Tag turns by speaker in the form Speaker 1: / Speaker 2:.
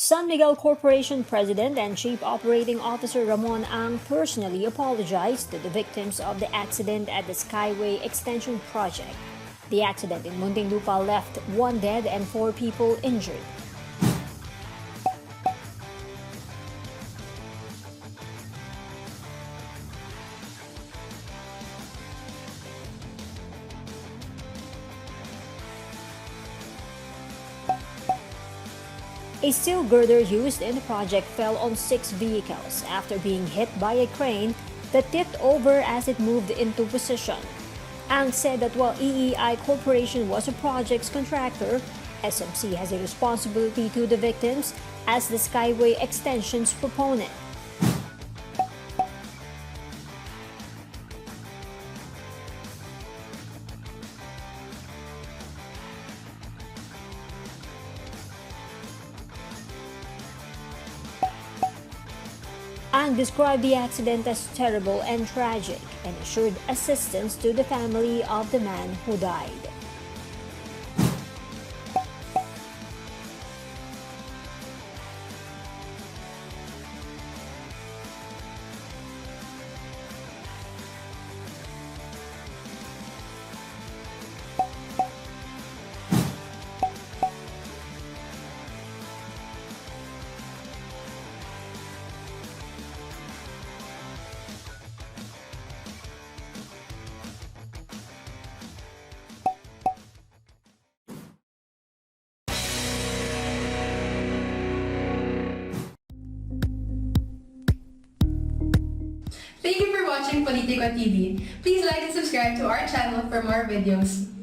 Speaker 1: San Miguel Corporation President and Chief Operating Officer Ramon Ang personally apologized to the victims of the accident at the Skyway extension project. The accident in Muntinlupa left 1 dead and 4 people injured. A steel girder used in the project fell on 6 vehicles after being hit by a crane that tipped over as it moved into position. Ang said that while EEI Corporation was the project's contractor, SMC has a responsibility to the victims as the Skyway extension's proponent. Ang described the accident as terrible and tragic and assured assistance to the family of the man who died.
Speaker 2: Thank you for watching Politiko TV. Please like and subscribe to our channel for more videos.